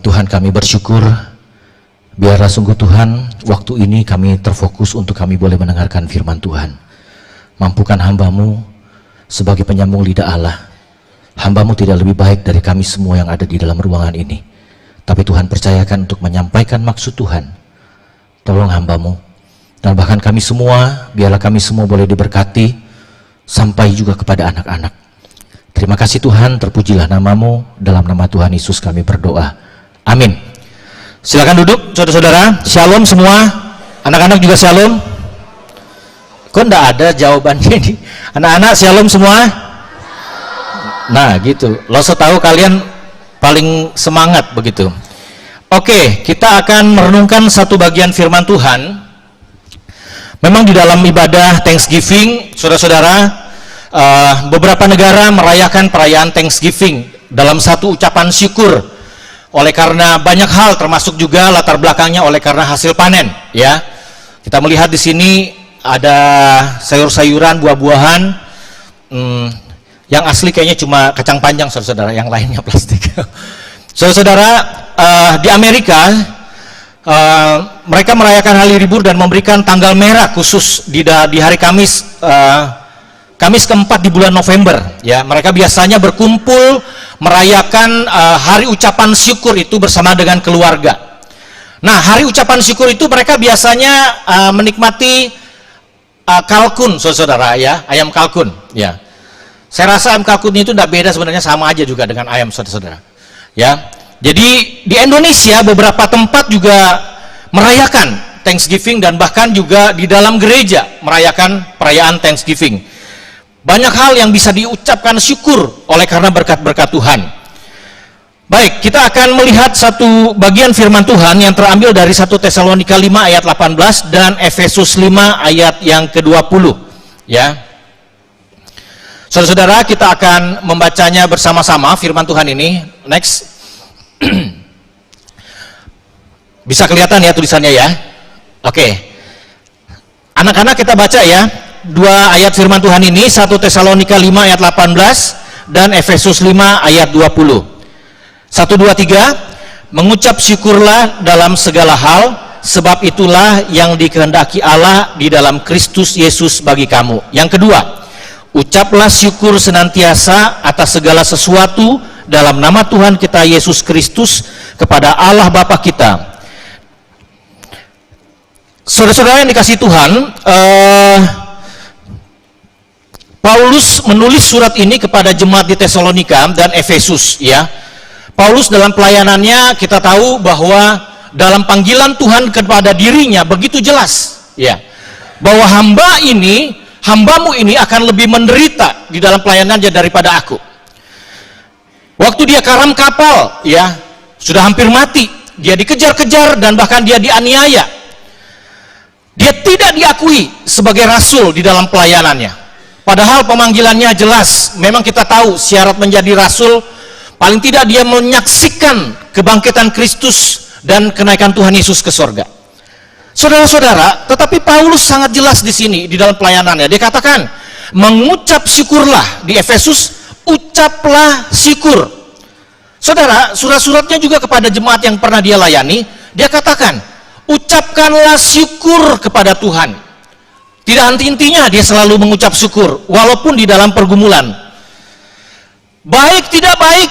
Tuhan, kami bersyukur, biarlah sungguh Tuhan, waktu ini kami terfokus untuk kami boleh mendengarkan firman Tuhan. Mampukan hamba-Mu sebagai penyambung lidah Allah. Hamba-Mu tidak lebih baik dari kami semua yang ada di dalam ruangan ini. Tapi Tuhan percayakan untuk menyampaikan maksud Tuhan. Tolong hamba-Mu, dan bahkan kami semua, biarlah kami semua boleh diberkati, sampai juga kepada anak-anak. Terima kasih Tuhan, terpujilah nama-Mu, dalam nama Tuhan Yesus kami berdoa. Amin. Silakan duduk saudara-saudara. Shalom semua. Anak-anak juga shalom. Kok enggak ada jawabannya ini? Anak-anak shalom semua. Nah gitu, lo setahu kalian paling semangat begitu. Oke, kita akan merenungkan satu bagian firman Tuhan. Memang di dalam ibadah Thanksgiving, saudara-saudara, beberapa negara merayakan perayaan Thanksgiving dalam satu ucapan syukur oleh karena banyak hal, termasuk juga latar belakangnya oleh karena hasil panen. Ya, kita melihat di sini ada sayur-sayuran, buah-buahan. Yang asli kayaknya cuma kacang panjang, saudara-saudara, yang lainnya plastik. Saudara-saudara, di Amerika mereka merayakan hari libur dan memberikan tanggal merah khusus di hari Kamis. Kamis keempat di bulan November, ya, mereka biasanya berkumpul merayakan hari ucapan syukur itu bersama dengan keluarga. Nah, hari ucapan syukur itu mereka biasanya menikmati kalkun, saudara, ya, ayam kalkun, ya. Saya rasa ayam kalkun itu tidak beda, sebenarnya sama aja juga dengan ayam, saudara, ya. Jadi di Indonesia beberapa tempat juga merayakan Thanksgiving dan bahkan juga di dalam gereja merayakan perayaan Thanksgiving. Banyak hal yang bisa diucapkan syukur oleh karena berkat-berkat Tuhan. Baik, kita akan melihat satu bagian firman Tuhan yang terambil dari 1 Tesalonika 5 ayat 18 dan Efesus 5 ayat yang ke-20. Ya. Saudara-saudara, kita akan membacanya bersama-sama firman Tuhan ini. Next. Bisa kelihatan ya tulisannya ya? Oke. Anak-anak kita baca ya. Dua ayat firman Tuhan ini, 1 Tesalonika 5 ayat 18 dan Efesus 5 ayat 20. 1, 2, 3. Mengucap syukurlah dalam segala hal, sebab itulah yang dikehendaki Allah di dalam Kristus Yesus bagi kamu. Yang kedua, ucaplah syukur senantiasa atas segala sesuatu dalam nama Tuhan kita Yesus Kristus kepada Allah Bapa kita. Saudara-saudara yang dikasihi Tuhan, Paulus menulis surat ini kepada jemaat di Tesalonika dan Efesus, ya. Paulus dalam pelayanannya kita tahu bahwa dalam panggilan Tuhan kepada dirinya begitu jelas, ya, bahwa hambamu ini akan lebih menderita di dalam pelayanannya daripada aku. Waktu dia karam kapal, ya, sudah hampir mati, dia dikejar-kejar dan bahkan dia dianiaya. Dia tidak diakui sebagai rasul di dalam pelayanannya. Padahal pemanggilannya jelas. Memang kita tahu syarat menjadi rasul, paling tidak dia menyaksikan kebangkitan Kristus dan kenaikan Tuhan Yesus ke sorga. Saudara-saudara, tetapi Paulus sangat jelas di sini di dalam pelayanannya. Dia katakan, mengucap syukurlah. Di Efesus, ucaplah syukur. Saudara, surat-suratnya juga kepada jemaat yang pernah dia layani, dia katakan, ucapkanlah syukur kepada Tuhan. Tidak henti-hentinya dia selalu mengucap syukur, walaupun di dalam pergumulan. Baik tidak baik,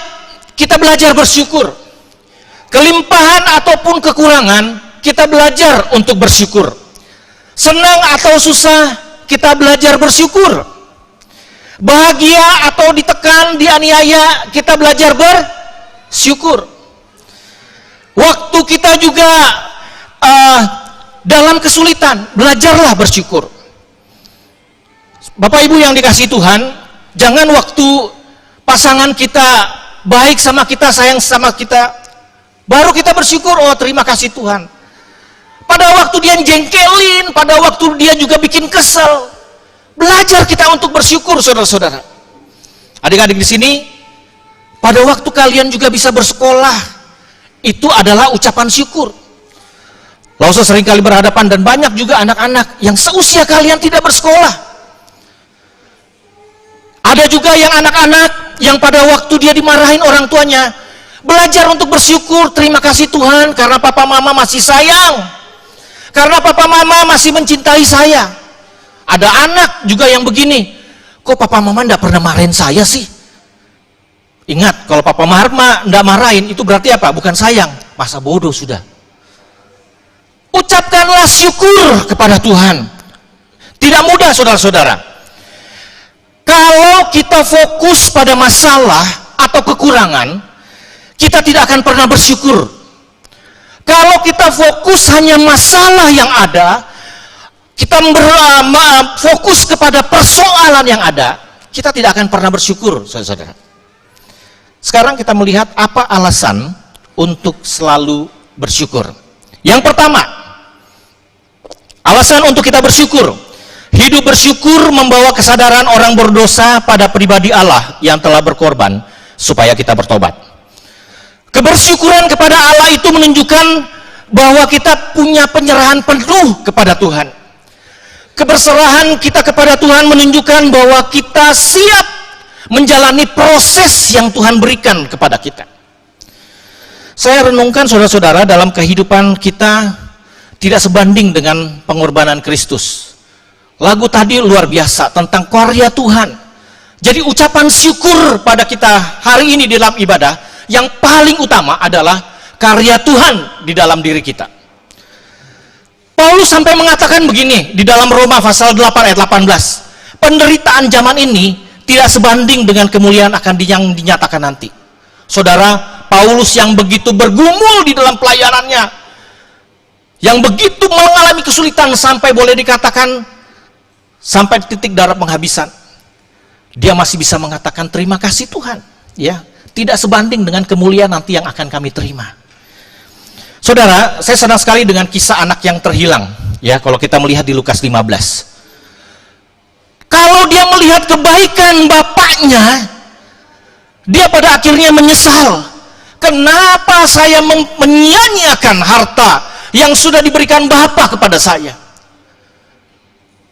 kita belajar bersyukur. Kelimpahan ataupun kekurangan, kita belajar untuk bersyukur. Senang atau susah, kita belajar bersyukur. Bahagia atau ditekan, dianiaya, kita belajar bersyukur. Waktu kita juga dalam kesulitan, belajarlah bersyukur. Bapak Ibu yang dikasihi Tuhan, jangan waktu pasangan kita baik sama kita, sayang sama kita, baru kita bersyukur, oh terima kasih Tuhan. Pada waktu dia jengkelin, pada waktu dia juga bikin kesel, belajar kita untuk bersyukur, saudara-saudara. Adik-adik di sini, pada waktu kalian juga bisa bersekolah, itu adalah ucapan syukur. Lalu sering kali berhadapan dan banyak juga anak-anak yang seusia kalian tidak bersekolah. Ada juga yang anak-anak yang pada waktu dia dimarahin orang tuanya, Belajar untuk bersyukur, terima kasih Tuhan karena papa mama masih sayang. Karena papa mama masih mencintai saya. Ada anak juga yang begini, kok papa mama enggak pernah marahin saya sih? Ingat, kalau papa mama enggak marahin, itu berarti apa? Bukan sayang, masa bodoh sudah. Ucapkanlah syukur kepada Tuhan. Tidak mudah saudara-saudara. Kalau kita fokus pada masalah atau kekurangan, kita tidak akan pernah bersyukur. Kalau kita fokus hanya masalah yang ada, kita fokus kepada persoalan yang ada, kita tidak akan pernah bersyukur, saudara-saudara. Sekarang kita melihat apa alasan untuk selalu bersyukur. Yang pertama, alasan untuk kita bersyukur. Hidup bersyukur membawa kesadaran orang berdosa pada pribadi Allah yang telah berkorban supaya kita bertobat. Kebersyukuran kepada Allah itu menunjukkan bahwa kita punya penyerahan penuh kepada Tuhan. Keberserahan kita kepada Tuhan menunjukkan bahwa kita siap menjalani proses yang Tuhan berikan kepada kita. Saya renungkan saudara-saudara, dalam kehidupan kita tidak sebanding dengan pengorbanan Kristus. Lagu tadi luar biasa tentang karya Tuhan. Jadi ucapan syukur pada kita hari ini di dalam ibadah, yang paling utama adalah karya Tuhan di dalam diri kita. Paulus sampai mengatakan begini di dalam Roma pasal 8 ayat 18. Penderitaan zaman ini tidak sebanding dengan kemuliaan yang dinyatakan nanti. Saudara, Paulus yang begitu bergumul di dalam pelayanannya, yang begitu mengalami kesulitan sampai boleh dikatakan sampai titik darah penghabisan, dia masih bisa mengatakan terima kasih Tuhan, ya. Tidak sebanding dengan kemuliaan nanti yang akan kami terima. Saudara, saya senang sekali dengan kisah anak yang terhilang, ya, kalau kita melihat di Lukas 15. Kalau dia melihat kebaikan bapaknya, dia pada akhirnya menyesal. Kenapa saya menyia-nyiakan harta yang sudah diberikan Bapa kepada saya?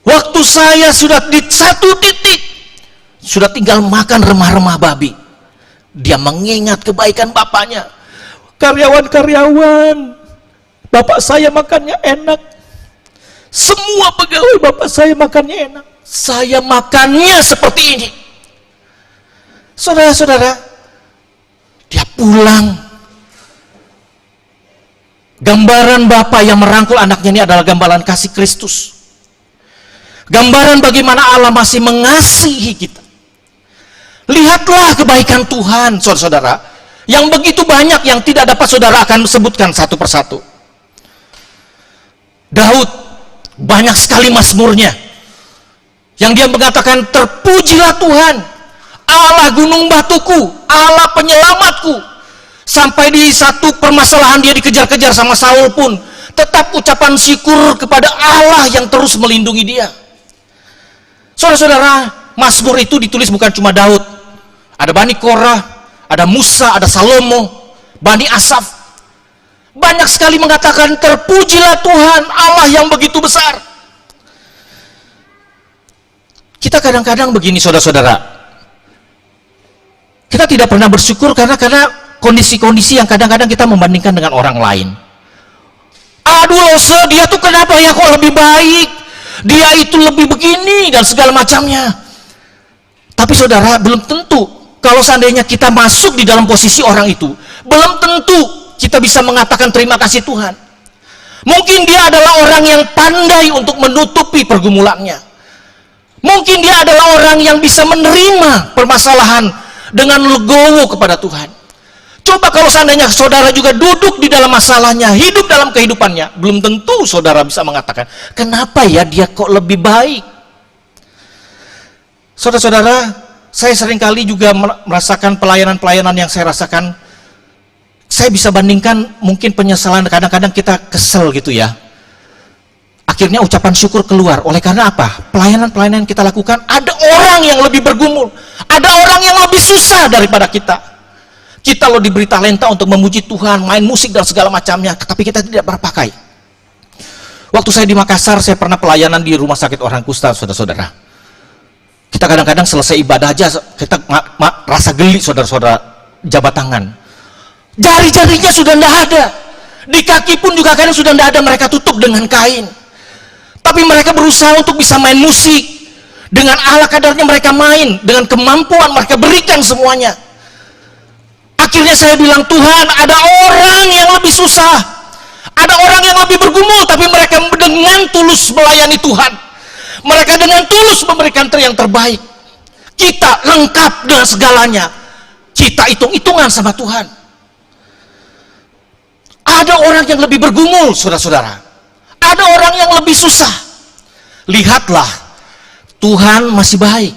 Waktu saya sudah di satu titik, sudah tinggal makan remah-remah babi. Dia mengingat kebaikan bapaknya. Karyawan-karyawan, bapak saya makannya enak. Semua pegawai bapak saya makannya enak. Saya makannya seperti ini. Saudara-saudara, dia pulang. Gambaran bapak yang merangkul anaknya ini adalah gambaran kasih Kristus. Gambaran bagaimana Allah masih mengasihi kita. Lihatlah kebaikan Tuhan, saudara-saudara, yang begitu banyak yang tidak dapat saudara akan sebutkan satu persatu. Daud, banyak sekali mazmurnya, yang dia mengatakan, terpujilah Tuhan, Allah gunung batuku, Allah penyelamatku. Sampai di satu permasalahan dia dikejar-kejar sama Saul pun, tetap ucapan syukur kepada Allah yang terus melindungi dia. Saudara-saudara, mazmur itu ditulis bukan cuma Daud. Ada Bani Korah, ada Musa, ada Salomo, Bani Asaf. Banyak sekali mengatakan, terpujilah Tuhan, Allah yang begitu besar. Kita kadang-kadang begini, saudara-saudara. Kita tidak pernah bersyukur karena kondisi-kondisi yang kadang-kadang kita membandingkan dengan orang lain. Aduh Lose, dia tuh kenapa ya kok lebih baik? Dia itu lebih begini dan segala macamnya. Tapi saudara, belum tentu kalau seandainya kita masuk di dalam posisi orang itu, belum tentu kita bisa mengatakan terima kasih Tuhan. Mungkin dia adalah orang yang pandai untuk menutupi pergumulannya. Mungkin dia adalah orang yang bisa menerima permasalahan dengan legowo kepada Tuhan. Coba kalau seandainya saudara juga duduk di dalam masalahnya, hidup dalam kehidupannya, belum tentu saudara bisa mengatakan, kenapa ya dia kok lebih baik? Saudara-saudara, saya seringkali juga merasakan pelayanan-pelayanan yang saya rasakan. Saya bisa bandingkan mungkin penyesalan, kadang-kadang kita kesel gitu ya. Akhirnya ucapan syukur keluar. Oleh karena apa? Pelayanan-pelayanan yang kita lakukan, ada orang yang lebih bergumul, ada orang yang lebih susah daripada kita. Kita loh diberi talenta untuk memuji Tuhan, main musik dan segala macamnya, tapi kita tidak berpakai. Waktu saya di Makassar, saya pernah pelayanan di rumah sakit orang kusta, saudara-saudara. Kita kadang-kadang selesai ibadah aja, kita rasa geli, saudara-saudara, jabat tangan. Jari-jarinya sudah tidak ada. Di kaki pun juga kadang sudah tidak ada, mereka tutup dengan kain. Tapi mereka berusaha untuk bisa main musik. Dengan ala kadarnya mereka main, dengan kemampuan mereka berikan semuanya. Akhirnya saya bilang, Tuhan, ada orang yang lebih susah, ada orang yang lebih bergumul, tapi mereka dengan tulus melayani Tuhan. Mereka dengan tulus memberikan yang terbaik. Kita lengkap dengan segalanya. Kita hitung-hitungan sama Tuhan. Ada orang yang lebih bergumul, saudara-saudara. Ada orang yang lebih susah. Lihatlah, Tuhan masih baik.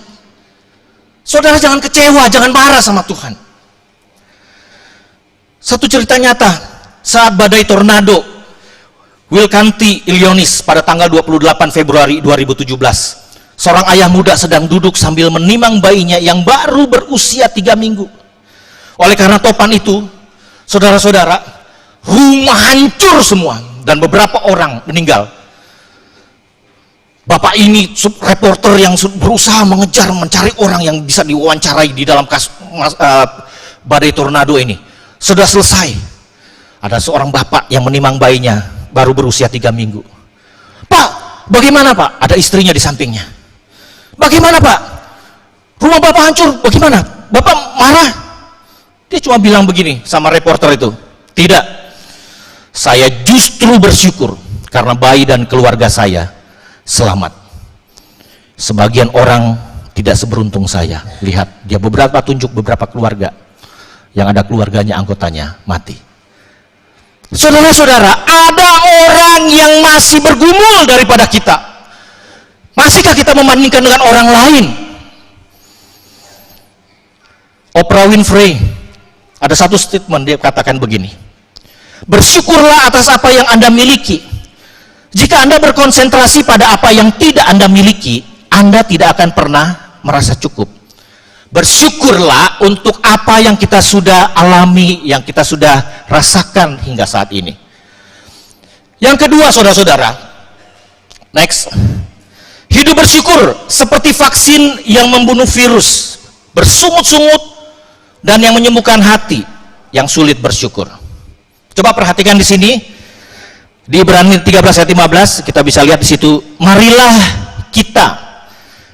Saudara jangan kecewa, jangan marah sama Tuhan. Satu cerita nyata, saat badai tornado Will County, Illinois pada tanggal 28 Februari 2017, seorang ayah muda sedang duduk sambil menimang bayinya yang baru berusia 3 minggu. Oleh karena topan itu, saudara-saudara, rumah hancur semua dan beberapa orang meninggal. Bapak ini reporter yang berusaha mengejar, mencari orang yang bisa diwawancarai di dalam badai tornado ini. Sudah selesai, ada seorang bapak yang menimang bayinya baru berusia 3 minggu. Pak, bagaimana Pak? Ada istrinya di sampingnya. Bagaimana Pak? Rumah Bapak hancur, bagaimana? Bapak marah? Dia cuma bilang begini sama reporter itu, tidak, saya justru bersyukur karena bayi dan keluarga saya selamat. Sebagian orang tidak seberuntung saya. Lihat, dia tunjuk beberapa keluarga yang ada keluarganya, anggotanya mati. Saudara-saudara, ada orang yang masih bergumul daripada kita. Masihkah kita membandingkan dengan orang lain? Oprah Winfrey ada satu statement, dia katakan begini, bersyukurlah atas apa yang Anda miliki. Jika Anda berkonsentrasi pada apa yang tidak Anda miliki, Anda tidak akan pernah merasa cukup. Bersyukurlah untuk apa yang kita sudah alami, yang kita sudah rasakan hingga saat ini. Yang kedua, saudara-saudara, next, hidup bersyukur seperti vaksin yang membunuh virus, bersungut-sungut, dan yang menyembuhkan hati yang sulit bersyukur. Coba perhatikan di sini, di Ibrani 13 ayat 15, kita bisa lihat di situ, marilah kita,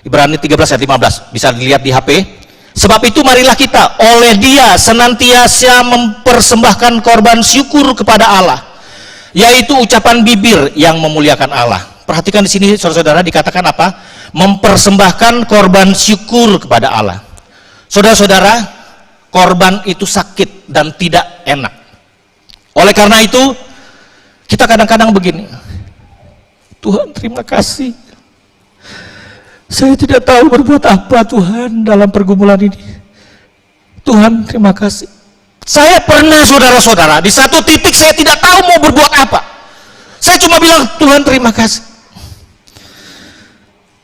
Ibrani 13 ayat 15, bisa dilihat di HP. Sebab itu marilah kita oleh Dia senantiasa mempersembahkan korban syukur kepada Allah, yaitu ucapan bibir yang memuliakan Allah. Perhatikan di sini, saudara-saudara, dikatakan apa? Mempersembahkan korban syukur kepada Allah. Saudara-saudara, korban itu sakit dan tidak enak. Oleh karena itu, kita kadang-kadang begini, Tuhan terima kasih, saya tidak tahu berbuat apa Tuhan dalam pergumulan ini. Tuhan terima kasih. Saya pernah, saudara-saudara, di satu titik saya tidak tahu mau berbuat apa. Saya cuma bilang, Tuhan terima kasih.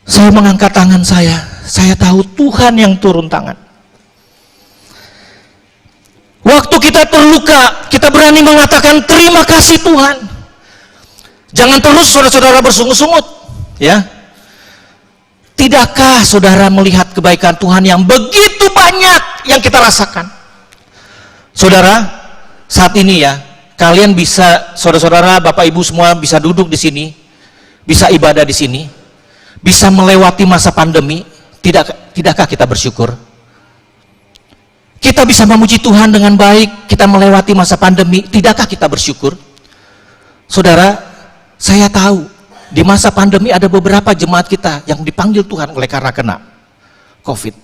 Saya mengangkat tangan saya tahu Tuhan yang turun tangan. Waktu kita terluka, kita berani mengatakan terima kasih Tuhan. Jangan terus saudara-saudara bersungut-sungut, ya. Tidakkah saudara melihat kebaikan Tuhan yang begitu banyak yang kita rasakan? Saudara, saat ini ya, kalian bisa, saudara-saudara, Bapak Ibu semua bisa duduk di sini, bisa ibadah di sini, bisa melewati masa pandemi. Tidakkah kita bersyukur? Kita bisa memuji Tuhan dengan baik, kita melewati masa pandemi. Tidakkah kita bersyukur? Saudara, saya tahu di masa pandemi ada beberapa jemaat kita yang dipanggil Tuhan oleh karena kena COVID.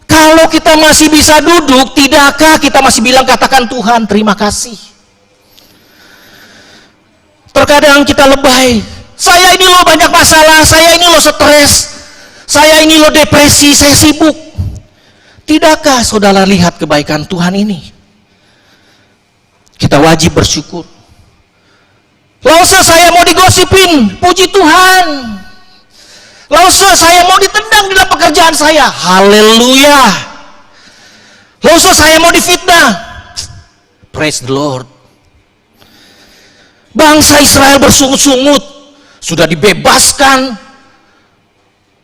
Kalau kita masih bisa duduk, tidakkah kita masih bilang katakan Tuhan terima kasih? Terkadang kita lebay, saya ini loh banyak masalah, saya ini loh stres, saya ini loh depresi, saya sibuk. Tidakkah saudara lihat kebaikan Tuhan ini? Kita wajib bersyukur. Lause saya mau digosipin, puji Tuhan. Lause saya mau ditendang di dalam pekerjaan saya, haleluya. Lause saya mau difitnah, praise the Lord. Bangsa Israel bersungut-sungut, sudah dibebaskan,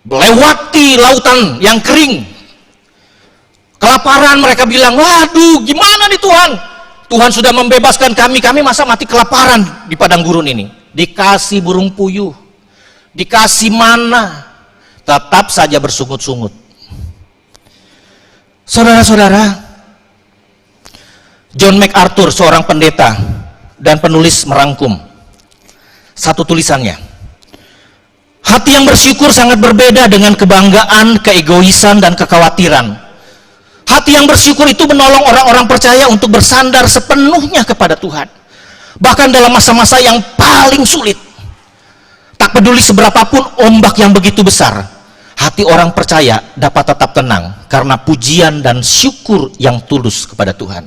melewati lautan yang kering. Kelaparan, mereka bilang, waduh gimana nih Tuhan? Tuhan sudah membebaskan kami masa mati kelaparan di padang gurun ini. Dikasih burung puyuh, dikasih mana, tetap saja bersungut-sungut. Saudara-saudara, John MacArthur, seorang pendeta dan penulis, merangkum satu tulisannya. Hati yang bersyukur sangat berbeda dengan kebanggaan, keegoisan, dan kekhawatiran. Hati yang bersyukur itu menolong orang-orang percaya untuk bersandar sepenuhnya kepada Tuhan. Bahkan dalam masa-masa yang paling sulit. Tak peduli seberapapun ombak yang begitu besar, hati orang percaya dapat tetap tenang karena pujian dan syukur yang tulus kepada Tuhan.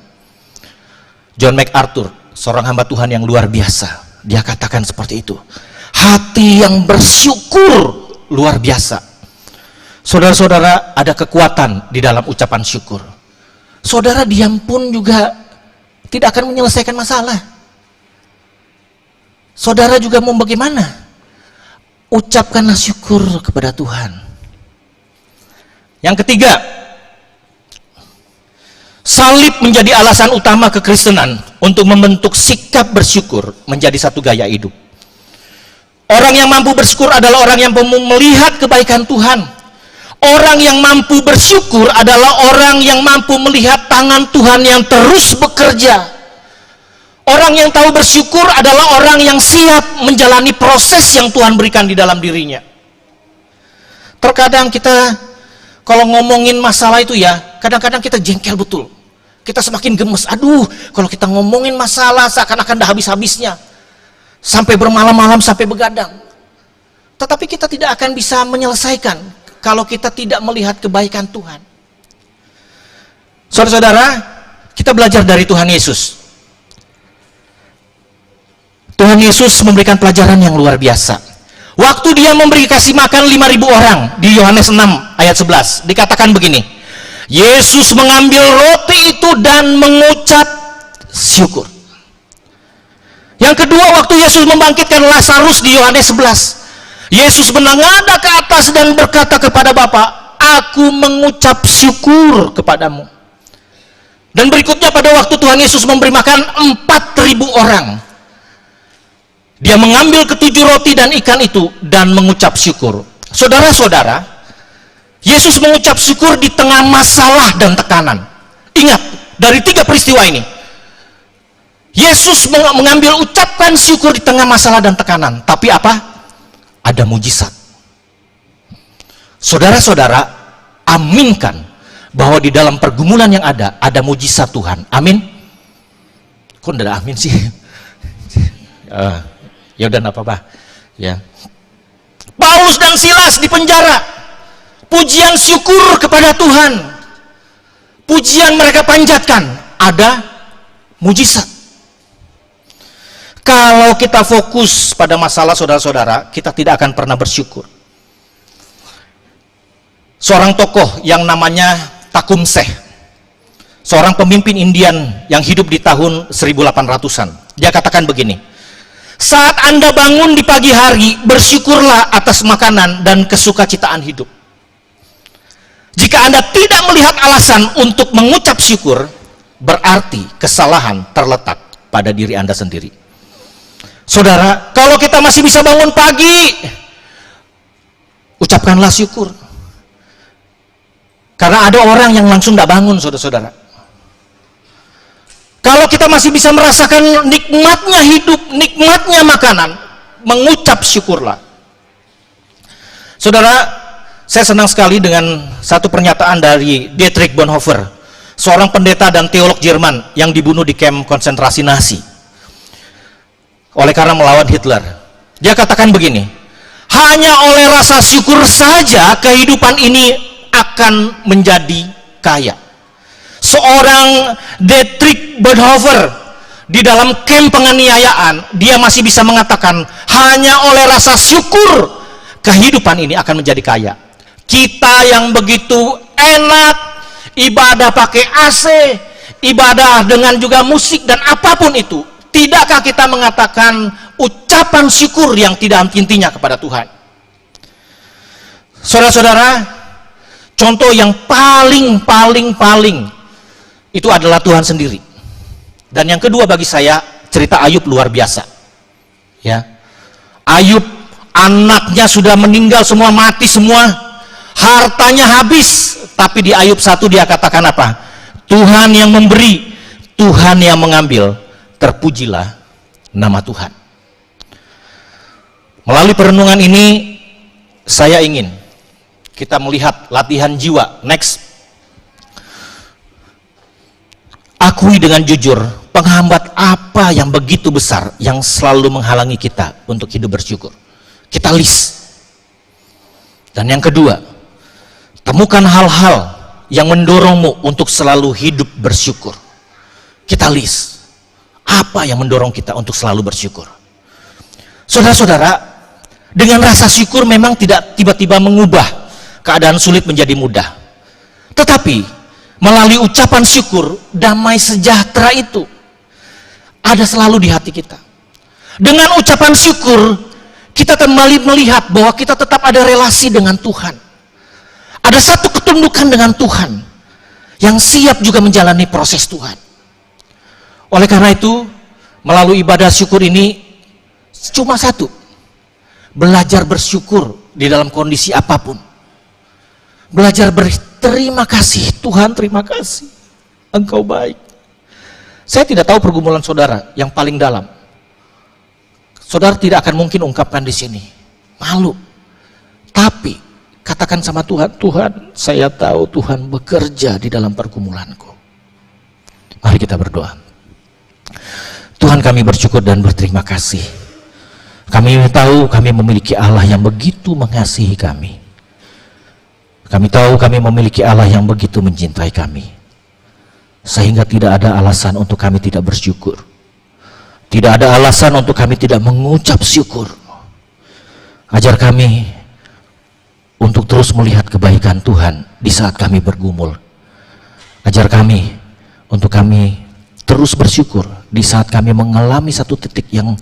John MacArthur, seorang hamba Tuhan yang luar biasa, dia katakan seperti itu. Hati yang bersyukur luar biasa. Saudara-saudara, ada kekuatan di dalam ucapan syukur. Saudara diam pun juga tidak akan menyelesaikan masalah. Saudara juga mau bagaimana? Ucapkanlah syukur kepada Tuhan. Yang ketiga, salib menjadi alasan utama kekristenan untuk membentuk sikap bersyukur menjadi satu gaya hidup. Orang yang mampu bersyukur adalah orang yang melihat kebaikan Tuhan. Orang yang mampu bersyukur adalah orang yang mampu melihat tangan Tuhan yang terus bekerja. Orang yang tahu bersyukur adalah orang yang siap menjalani proses yang Tuhan berikan di dalam dirinya. Terkadang kita kalau ngomongin masalah itu ya, kadang-kadang kita jengkel betul. Kita semakin gemes. Aduh, kalau kita ngomongin masalah seakan-akan dah habis-habisnya. Sampai bermalam-malam, sampai begadang. Tetapi kita tidak akan bisa menyelesaikan kalau kita tidak melihat kebaikan Tuhan. Saudara-saudara, kita belajar dari Tuhan Yesus. Tuhan Yesus memberikan pelajaran yang luar biasa. Waktu dia memberi kasih makan 5.000 orang di Yohanes 6 ayat 11, dikatakan begini. Yesus mengambil roti itu dan mengucap syukur. Yang kedua, waktu Yesus membangkitkan Lazarus di Yohanes 11, Yesus menengadah ke atas dan berkata kepada Bapa, aku mengucap syukur kepadamu. Dan berikutnya pada waktu Tuhan Yesus memberi makan 4.000 orang, dia mengambil ketujuh roti dan ikan itu dan mengucap syukur. Saudara-saudara, Yesus mengucap syukur di tengah masalah dan tekanan. Ingat, dari 3 peristiwa ini, Yesus mengambil ucapkan syukur di tengah masalah dan tekanan. Tapi apa? Ada mujizat. Saudara-saudara, aminkan bahwa di dalam pergumulan yang ada mujizat Tuhan. Amin. Kok tidak amin sih? Ya udah, enggak apa-apa. Ya. Paulus dan Silas di penjara. Pujian syukur kepada Tuhan. Pujian mereka panjatkan. Ada mujizat. Kalau kita fokus pada masalah, saudara-saudara, kita tidak akan pernah bersyukur. Seorang tokoh yang namanya Tecumseh, seorang pemimpin Indian yang hidup di tahun 1800-an, dia katakan begini, saat Anda bangun di pagi hari, bersyukurlah atas makanan dan kesukacitaan hidup. Jika Anda tidak melihat alasan untuk mengucap syukur, berarti kesalahan terletak pada diri Anda sendiri. Saudara, kalau kita masih bisa bangun pagi, ucapkanlah syukur. Karena ada orang yang langsung tidak bangun, saudara-saudara. Kalau kita masih bisa merasakan nikmatnya hidup, nikmatnya makanan, mengucap syukurlah. Saudara, saya senang sekali dengan satu pernyataan dari Dietrich Bonhoeffer, seorang pendeta dan teolog Jerman yang dibunuh di kamp konsentrasi Nazi oleh karena melawan Hitler. Dia katakan begini, hanya oleh rasa syukur saja kehidupan ini akan menjadi kaya. Seorang Dietrich Bonhoeffer di dalam kamp penganiayaan, dia masih bisa mengatakan hanya oleh rasa syukur kehidupan ini akan menjadi kaya. Kita yang begitu enak, ibadah pakai AC, ibadah dengan juga musik dan apapun itu, tidakkah kita mengatakan ucapan syukur yang tidak henti-hentinya kepada Tuhan? Saudara-saudara, contoh yang paling itu adalah Tuhan sendiri. Dan yang kedua bagi saya, cerita Ayub luar biasa. Ya. Ayub, anaknya sudah meninggal semua, mati semua, hartanya habis, tapi di Ayub 1 dia katakan apa? Tuhan yang memberi, Tuhan yang mengambil, terpujilah nama Tuhan. Melalui perenungan ini saya ingin kita melihat latihan jiwa. Next. Akui dengan jujur, penghambat apa yang begitu besar yang selalu menghalangi kita untuk hidup bersyukur. Kita list. Dan yang kedua, temukan hal-hal yang mendorongmu untuk selalu hidup bersyukur. Kita list. Apa yang mendorong kita untuk selalu bersyukur? Saudara-saudara, dengan rasa syukur memang tidak tiba-tiba mengubah keadaan sulit menjadi mudah. Tetapi melalui ucapan syukur, damai sejahtera itu ada selalu di hati kita. Dengan ucapan syukur, kita kembali melihat bahwa kita tetap ada relasi dengan Tuhan. Ada satu ketundukan dengan Tuhan yang siap juga menjalani proses Tuhan. Oleh karena itu, melalui ibadah syukur ini cuma satu, belajar bersyukur di dalam kondisi apapun. Belajar berterima kasih, Tuhan terima kasih, Engkau baik. Saya tidak tahu pergumulan saudara yang paling dalam. Saudara tidak akan mungkin ungkapkan di sini, malu. Tapi katakan sama Tuhan, Tuhan saya tahu Tuhan bekerja di dalam pergumulanku. Mari kita berdoa. Tuhan, kami bersyukur dan berterima kasih. Kami tahu kami memiliki Allah yang begitu mengasihi kami. Kami tahu kami memiliki Allah yang begitu mencintai kami. Sehingga tidak ada alasan untuk kami tidak bersyukur. Tidak ada alasan untuk kami tidak mengucap syukur. Ajar kami untuk terus melihat kebaikan Tuhan di saat kami bergumul. Ajar kami untuk kami terus bersyukur di saat kami mengalami satu titik yang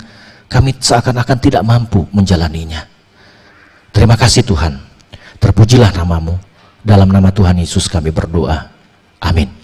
kami seakan-akan tidak mampu menjalaninya. Terima kasih Tuhan. Terpujilah namamu. Dalam nama Tuhan Yesus kami berdoa. Amin.